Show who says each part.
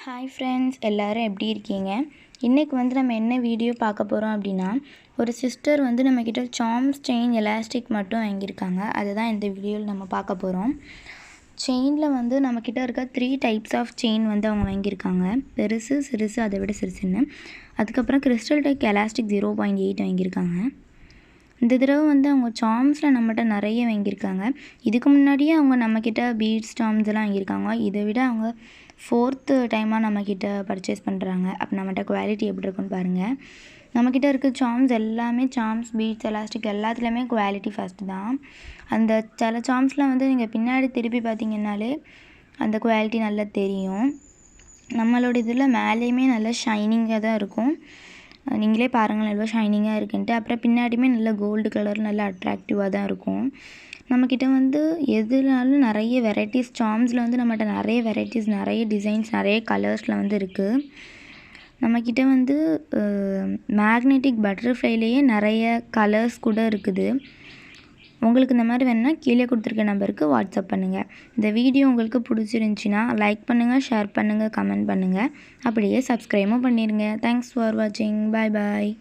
Speaker 1: Hi friends, எல்லோரும் எப்படி இருக்கீங்க? இன்றைக்கி வந்து நம்ம என்ன வீடியோ பார்க்க போகிறோம் அப்படின்னா, ஒரு சிஸ்டர் வந்து நம்மக்கிட்ட சார்ம்ஸ் செயின் எலாஸ்டிக் மட்டும் வாங்கியிருக்காங்க. அதுதான் இந்த வீடியோவில் நம்ம பார்க்க போகிறோம். செயினில் வந்து நம்மக்கிட்ட இருக்க 3 டைப்ஸ் ஆஃப் செயின் வந்து அவங்க வாங்கியிருக்காங்க. பெருசு, சிறுசு, அதை விட சிறுசுன்னு. அதுக்கப்புறம் கிறிஸ்டல் டெக் எலாஸ்டிக் 0.8 வாங்கியிருக்காங்க. இந்த தடவை வந்து அவங்க சார்ம்ஸில் நம்மகிட்ட நிறைய வாங்கியிருக்காங்க. இதுக்கு முன்னாடியே அவங்க நம்மக்கிட்ட பீட்ஸ் சார்ம்ஸ் எல்லாம் வாங்கியிருக்காங்க. இதை விட அவங்க 4th டைமாக நம்மக்கிட்ட பர்ச்சேஸ் பண்ணுறாங்க. அப்போ நம்மகிட்ட குவாலிட்டி எப்படி இருக்குன்னு பாருங்கள். நம்மக்கிட்ட இருக்க சார்ம்ஸ் எல்லாமே சார்ம்ஸ், பீட்ஸ், எலாஸ்டிக் எல்லாத்துலேயுமே குவாலிட்டி ஃபஸ்ட்டு தான். அந்த சில சார்ம்ஸ்லாம் வந்து நீங்கள் பின்னாடி திருப்பி பார்த்தீங்கன்னாலே அந்த குவாலிட்டி நல்லா தெரியும். நம்மளோட இதில் மேலேயுமே நல்லா ஷைனிங்காக தான் இருக்கும். நீங்களே பாருங்கள் எவ்வளோ ஷைனிங்காக இருக்குன்ட்டு. அப்புறம் பின்னாடியுமே நல்லா கோல்டு கலர் நல்லா அட்ராக்டிவாக தான் இருக்கும். நம்மக்கிட்ட வந்து எதுனாலும் நிறைய வெரைட்டிஸ் சார்ம்ஸில் வந்து நம்மகிட்ட நிறைய வெரைட்டிஸ், நிறைய டிசைன்ஸ், நிறைய கலர்ஸில் வந்து இருக்குது. நம்மக்கிட்ட வந்து மேக்னெட்டிக் பட்டர்ஃப்ளைலேயே நிறைய கலர்ஸ் கூட இருக்குது. உங்களுக்கு இந்த மாதிரி வேணுன்னா கீழே கொடுத்துருக்க நம்பருக்கு வாட்ஸ்அப் பண்ணுங்கள். இந்த வீடியோ உங்களுக்கு பிடிச்சிருந்துச்சின்னா லைக் பண்ணுங்கள், ஷேர் பண்ணுங்கள், கமெண்ட் பண்ணுங்கள். அப்படியே சப்ஸ்கிரைபும் பண்ணிடுங்க. தேங்க்ஸ் ஃபார் வாட்சிங். பாய் பாய்.